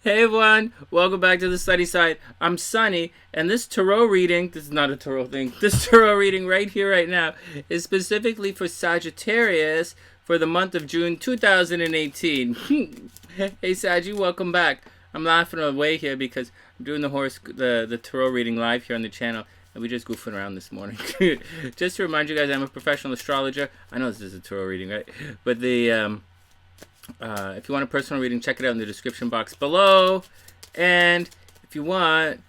Hey everyone, welcome back to the SunnySide. I'm Sonny, and this tarot reading, this is not a tarot thing, this tarot reading right here, right now, is specifically for Sagittarius for the month of June 2018. Hey Saggy, welcome back. I'm laughing away here because I'm doing the tarot reading live here on the channel, and we just goofing around this morning. Just to remind you guys, I'm a professional astrologer. I know this is a tarot reading, right? But if you want a personal reading, check it out in the description box below. And if you want,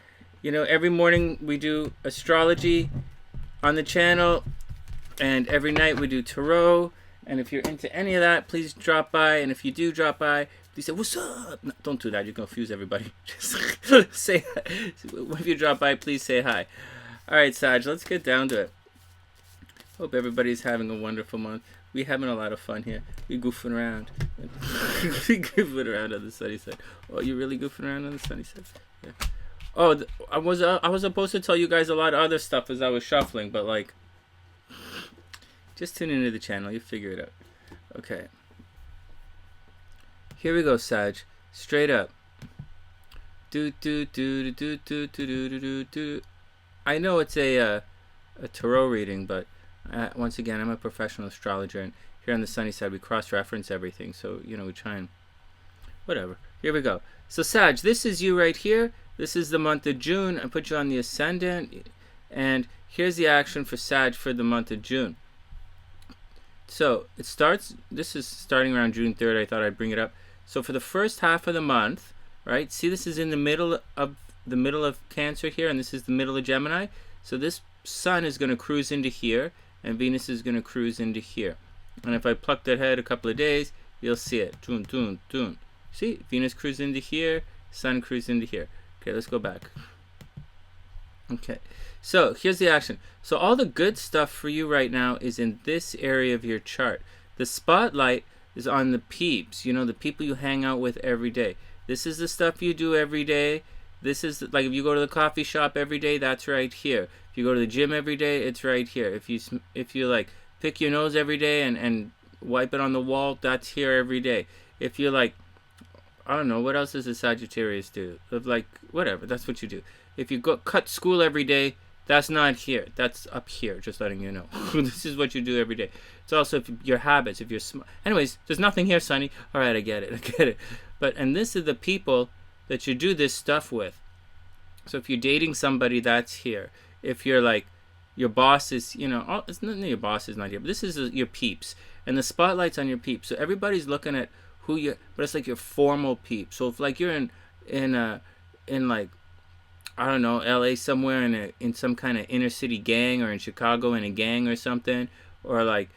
every morning we do astrology on the channel, and every night we do tarot. And if you're into any of that, please drop by. And if you do drop by, please say, "What's up?" No, don't do that. You confuse everybody. Just say, if you drop by, please say hi. All right, Sag, let's get down to it. Hope everybody's having a wonderful month. We're having a lot of fun here. We goofing around. We goofing around on the sunny side. Oh, you really goofing around on the sunny side? Yeah. Oh, I was supposed to tell you guys a lot of other stuff as I was shuffling, but just tune into the channel. You figure it out. Okay. Here we go, Sag. Straight up. Do do do do do do do do do. I know it's a tarot reading, but once again, I'm a professional astrologer, and here on the SunnySide, we cross-reference everything, so, we try and whatever. Here we go. So, Sag, this is you right here. This is the month of June. I put you on the ascendant, and here's the action for Sag for the month of June. So, this is starting around June 3rd. I thought I'd bring it up. So, for the first half of the month, right, see this is in the middle of Cancer here, and this is the middle of Gemini. So, this Sun is going to cruise into here, and Venus is going to cruise into here. And if I pluck that head a couple of days, you'll see it. Dun, dun, dun. See? Venus cruise into here, Sun cruise into here. Okay, let's go back. Okay, so here's the action. So all the good stuff for you right now is in this area of your chart. The spotlight is on the peeps, the people you hang out with every day. This is the stuff you do every day. This is like if you go to the coffee shop every day, that's right here. If you go to the gym every day, it's right here. If you like pick your nose every day and wipe it on the wall, that's here every day. If you I don't know, what else does a Sagittarius do? Whatever, that's what you do. If you go cut school every day, that's not here. That's up here, just letting you know. This is what you do every day. It's also your habits, if you're anyways, there's nothing here, Sonny. All right, I get it. And this is the people that you do this stuff with. So if you're dating somebody, that's here. If you're your boss is, it's not your boss is not here, but this is your peeps, and the spotlight's on your peeps. So everybody's looking at who you, but it's your formal peeps. So if you're in I don't know, LA somewhere in some kind of inner city gang, or in Chicago in a gang or something, or what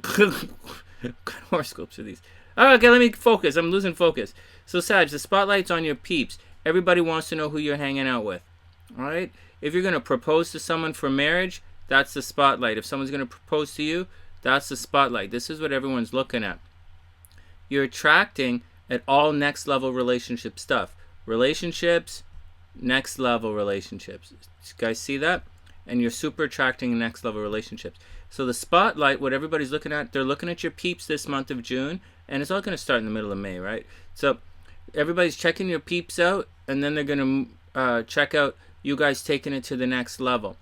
kind of horoscopes are these? Oh, okay, let me focus. I'm losing focus. So, Sag, the spotlight's on your peeps. Everybody wants to know who you're hanging out with. All right? If you're going to propose to someone for marriage, that's the spotlight. If someone's going to propose to you, that's the spotlight. This is what everyone's looking at. You're attracting at all next level relationship stuff. Relationships, next level relationships. You guys see that? And you're super attracting next level relationships. So the spotlight, what everybody's looking at, they're looking at your peeps this month of June, and it's all going to start in the middle of May, right? So everybody's checking your peeps out, and then they're going to check out you guys taking it to the next level.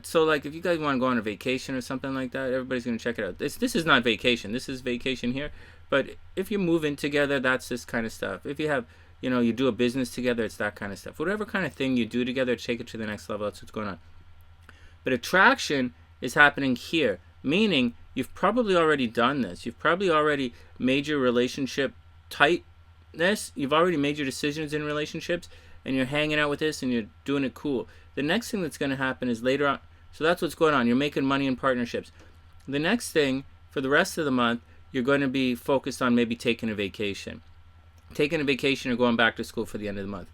So if you guys want to go on a vacation or something like that, everybody's going to check it out. This is not vacation. This is vacation here. But if you move in together, that's this kind of stuff. If you have, you do a business together, it's that kind of stuff. Whatever kind of thing you do together, take it to the next level. That's what's going on. But attraction is happening here, meaning you've probably already done this. You've probably already made your relationship tightness. You've already made your decisions in relationships, and you're hanging out with this, and you're doing it cool. The next thing that's going to happen is later on. So that's what's going on. You're making money in partnerships. The next thing for the rest of the month, you're going to be focused on maybe taking a vacation. Taking a vacation or going back to school for the end of the month.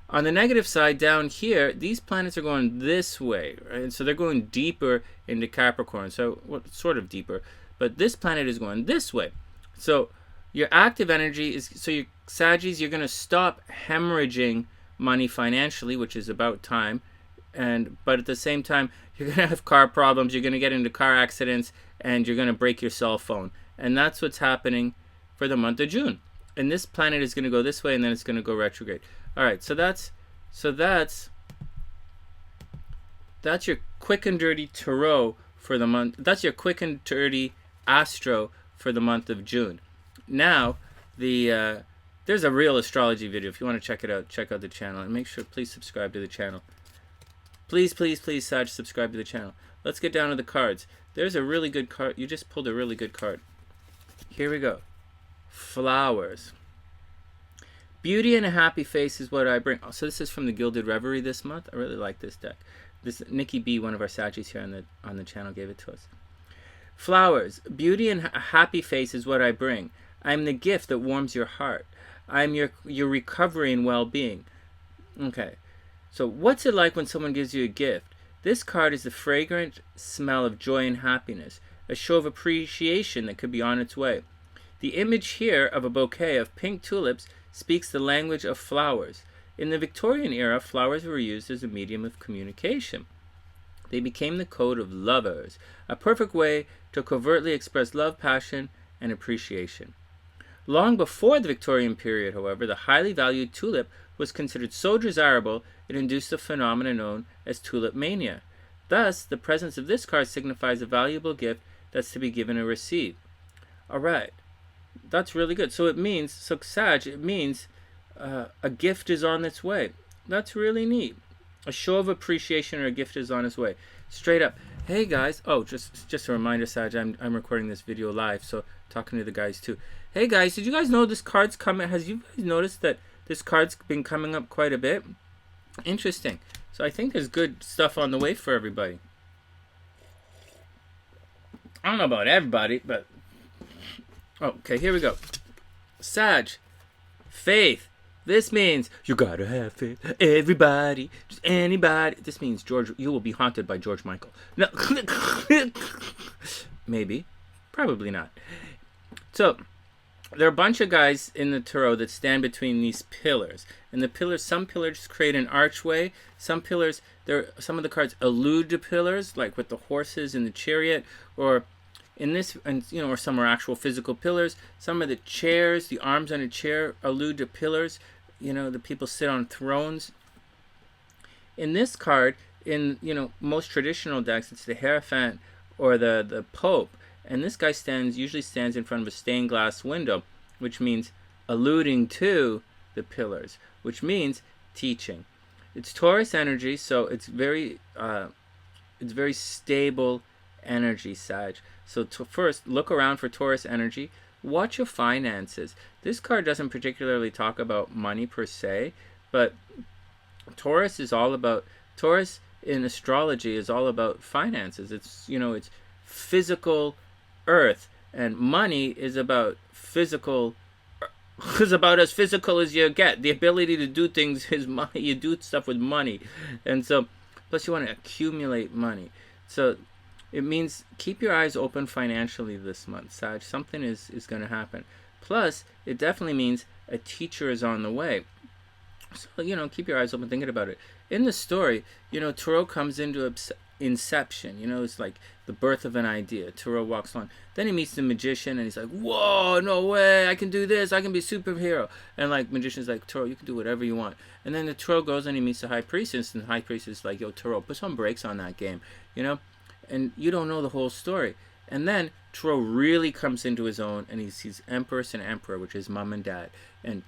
On the negative side, down here, these planets are going this way, right? And so they're going deeper into Capricorn. So, sort of deeper. But this planet is going this way. So, your active energy is, so your Saggies, you're going to stop hemorrhaging money financially, which is about time. But at the same time, you're going to have car problems. You're going to get into car accidents, and you're going to break your cell phone. And that's what's happening for the month of June. and this planet is going to go this way, and then it's going to go retrograde. All right, so that's your quick and dirty tarot for the month. That's your quick and dirty astro for the month of June. Now, there's a real astrology video. If you want to check it out, check out the channel, and make sure, please subscribe to the channel. Please, please, please, Sag, subscribe to the channel. Let's get down to the cards. There's a really good card. You just pulled a really good card. Here we go. Flowers. Beauty and a happy face is what I bring. Oh, so this is from the Gilded Reverie this month. I really like this deck. This Nikki B, one of our Saggies here on the channel, gave it to us. Flowers. Beauty and a happy face is what I bring. I am the gift that warms your heart. I am your recovery and well-being. Okay. So what's it like when someone gives you a gift? This card is the fragrant smell of joy and happiness, a show of appreciation that could be on its way. The image here of a bouquet of pink tulips speaks the language of flowers. In the Victorian era, flowers were used as a medium of communication. They became the code of lovers, a perfect way to covertly express love, passion, and appreciation. Long before the Victorian period, however, the highly valued tulip was considered so desirable it induced a phenomenon known as tulip mania. Thus, the presence of this card signifies a valuable gift that's to be given or received. All right, that's really good. So it means, so Sag, it means a gift is on its way. That's really neat. A show of appreciation or a gift is on its way. Straight up. Hey guys. Oh, just a reminder, Sag, I'm recording this video live, so talking to the guys too. Hey guys, did you guys know this card's coming? Has you guys noticed that this card's been coming up quite a bit? Interesting. So I think there's good stuff on the way for everybody. I don't know about everybody, but... Okay, here we go. Sag. Faith. This means you gotta have faith. Everybody, just anybody. This means George, you will be haunted by George Michael. No, maybe, probably not. So there are a bunch of guys in the tarot that stand between these pillars, and the pillars. Some pillars create an archway. Some pillars, some of the cards allude to pillars, like with the horses in the chariot, or in this, and or some are actual physical pillars. Some of the chairs, the arms on a chair, allude to pillars. The people sit on thrones. In this card, in most traditional decks, it's the Hierophant or the Pope, and this guy usually stands in front of a stained glass window, which means alluding to the pillars, which means teaching. It's Taurus energy, so it's very stable energy, Sag. So first, look around for Taurus energy. Watch your finances. This card doesn't particularly talk about money per se, but Taurus in astrology is all about finances. It's it's physical earth, and money is about physical. Is about as physical as you get. The ability to do things is money. You do stuff with money, and so plus you want to accumulate money. So it means keep your eyes open financially this month, Sag. Something is going to happen. Plus, it definitely means a teacher is on the way. So, keep your eyes open thinking about it. In the story, Tarot comes into inception. It's like the birth of an idea. Tarot walks on. Then he meets the magician, and he's like, whoa, no way, I can do this. I can be a superhero. And, magician's like, Tarot, you can do whatever you want. And then the Tarot goes and he meets the high priestess, and the high priestess is like, yo, Tarot, put some brakes on that game, And you don't know the whole story. And then Tarot really comes into his own, and he sees Empress and Emperor, which is mom and dad. And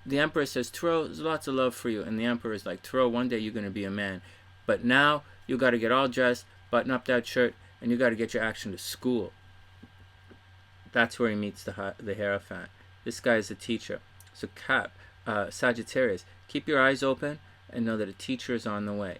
the Emperor says, Tarot, there's lots of love for you. And the Emperor is like, Tarot, one day you're going to be a man. But now you got to get all dressed, button up that shirt, and you got to get your action to school. That's where he meets the Hierophant. This guy is a teacher. So Sagittarius, keep your eyes open and know that a teacher is on the way.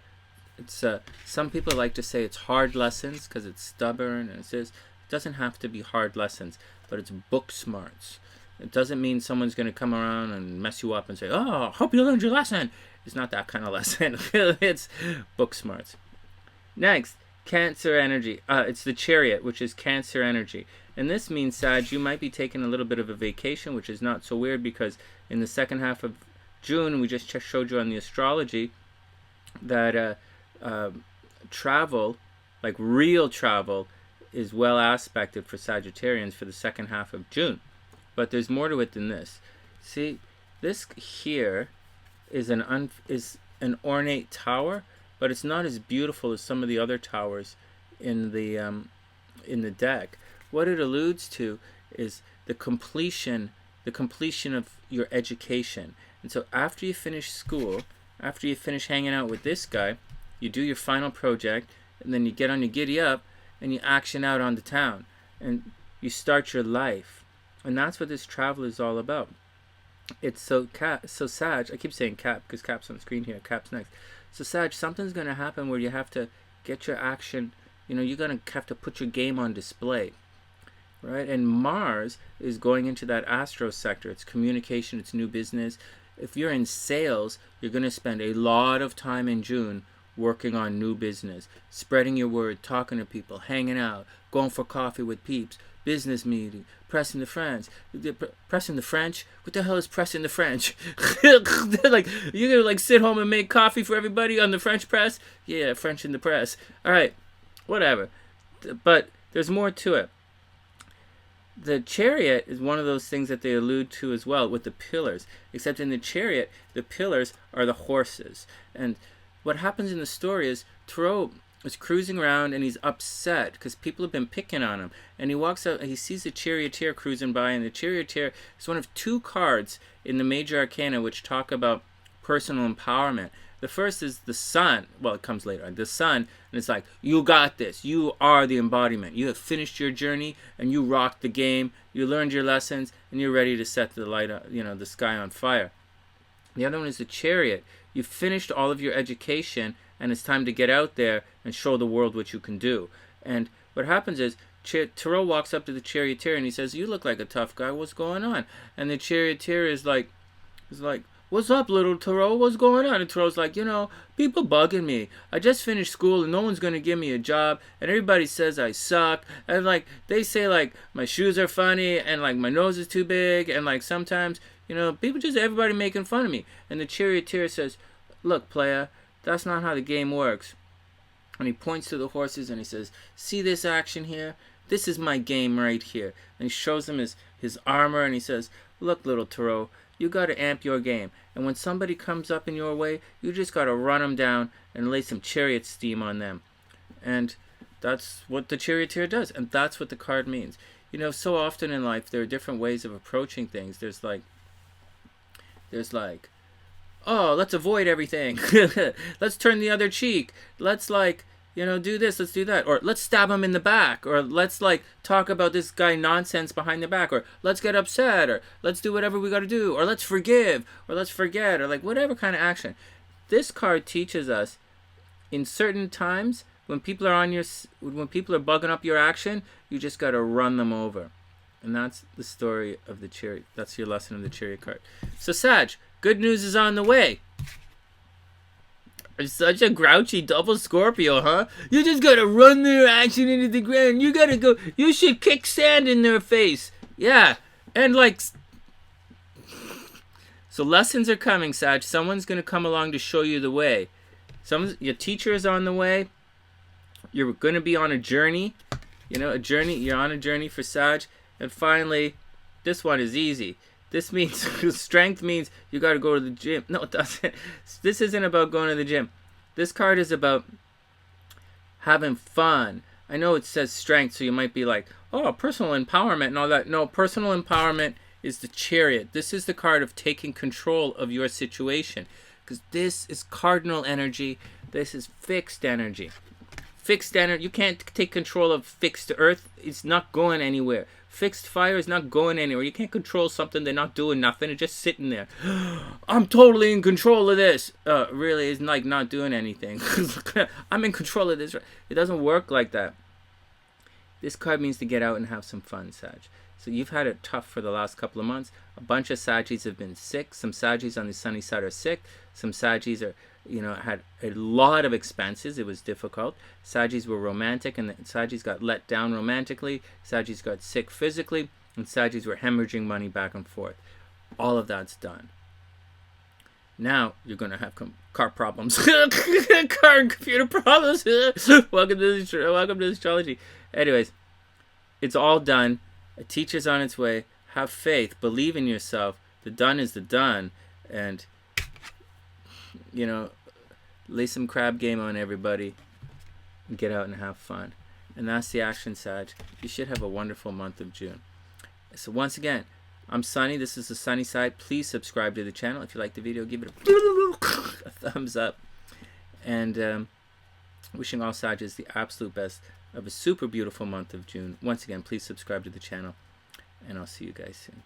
It's some people like to say it's hard lessons because it's stubborn, and it doesn't have to be hard lessons, but it's book smarts. It doesn't mean someone's going to come around and mess you up and say, oh, hope you learned your lesson. It's not that kind of lesson. It's book smarts. Next, Cancer energy. It's the Chariot, which is Cancer energy. And this means, Sag, you might be taking a little bit of a vacation, which is not so weird because in the second half of June, we just showed you on the astrology that travel, like real travel, is well aspected for Sagittarians for the second half of June. But there's more to it than this. See, this here is an ornate tower, but it's not as beautiful as some of the other towers in the deck. What it alludes to is the completion of your education. And so after you finish school, after you finish hanging out with this guy, you do your final project, and then you get on your giddy up and you action out on the town and you start your life. And that's what this travel is all about. It's so Sag, I keep saying Cap because Cap's on the screen here, Cap's next. So Sag, something's going to happen where you have to get your action, you're going to have to put your game on display. Right? And Mars is going into that astro sector. It's communication, it's new business. If you're in sales, you're going to spend a lot of time in June working on new business, spreading your word, talking to people, hanging out, going for coffee with peeps, business meeting, pressing the French. Pressing the French? What the hell is pressing the French? Like, you're going to like sit home and make coffee for everybody on the French press? Yeah, French in the press. All right, whatever. But there's more to it. The chariot is one of those things that they allude to as well with the pillars. Except in the chariot, the pillars are the horses. And what happens in the story is Tarot is cruising around and he's upset because people have been picking on him. And he walks out and he sees the charioteer cruising by, and the charioteer is one of two cards in the major arcana which talk about personal empowerment. The first is the sun. Well, it comes later. The sun, and it's like, you got this. You are the embodiment. You have finished your journey, and you rocked the game. You learned your lessons, and you're ready to set the light, the sky on fire. The other one is the chariot. You've finished all of your education, and it's time to get out there and show the world what you can do. And what happens is, Tarot walks up to the charioteer, and he says, you look like a tough guy. What's going on? And the charioteer is like, what's up, little Tarot? What's going on? And Tarot's like, people bugging me. I just finished school and no one's going to give me a job. And everybody says I suck. And like, they say like my shoes are funny and like my nose is too big. And like sometimes, everybody making fun of me. And the charioteer says, look, playa, that's not how the game works. And he points to the horses and he says, see this action here? This is my game right here. And he shows them his armor and he says, look, little Tarot, you got to amp your game. And when somebody comes up in your way, you just got to run them down and lay some chariot steam on them. And that's what the charioteer does. And that's what the card means. So often in life, there are different ways of approaching things. There's like, oh, let's avoid everything. Let's turn the other cheek. Let's do this, let's do that. Or let's stab him in the back. Or let's talk about this guy nonsense behind the back. Or let's get upset. Or let's do whatever we got to do. Or let's forgive. Or let's forget. Or whatever kind of action. This card teaches us in certain times when people are bugging up your action, you just got to run them over. And that's the story of the chariot. That's your lesson of the chariot card. So Sag, good news is on the way. You're such a grouchy double Scorpio, huh? You just gotta run their action into the ground. You gotta go. You should kick sand in their face. Yeah. And so lessons are coming, Sag. Someone's gonna come along to show you the way. Your teacher is on the way. You're gonna be on a journey. A journey. You're on a journey for Sag. And finally, this one is easy. This means strength means you got to go to the gym. No, it doesn't. This isn't about going to the gym. This card is about having fun. I know it says strength, so you might be like, oh, personal empowerment and all that. No, personal empowerment is the chariot. This is the card of taking control of your situation. Because this is cardinal energy. This is fixed energy. Fixed energy. You can't take control of fixed earth. It's not going anywhere. Fixed fire is not going anywhere. You can't control something. They're not doing nothing. It's just sitting there. I'm totally in control of this. Really, it's like not doing anything. I'm in control of this. It doesn't work like that. This card means to get out and have some fun, Sag. So you've had it tough for the last couple of months. A bunch of Saggies have been sick. Some Saggies on the sunny side are sick. Some Saggies are, had a lot of expenses. It was difficult. Saggies were romantic, and the Saggies got let down romantically. Saggies got sick physically, and Saggies were hemorrhaging money back and forth. All of that's done. Now you're going to have car problems. Car and computer problems. Welcome to Astrology. Anyways, it's all done. A teacher's on its way. Have faith. Believe in yourself. The done is the done. And, you know, lay some crab game on everybody and get out and have fun. And that's the action, Sag. You should have a wonderful month of June. So once again, I'm Sonny. This is the Sunny Side. Please subscribe to the channel. If you like the video, give it a thumbs up. And wishing all Sagittarius the absolute best of a super beautiful month of June. Once again, please subscribe to the channel. And I'll see you guys soon.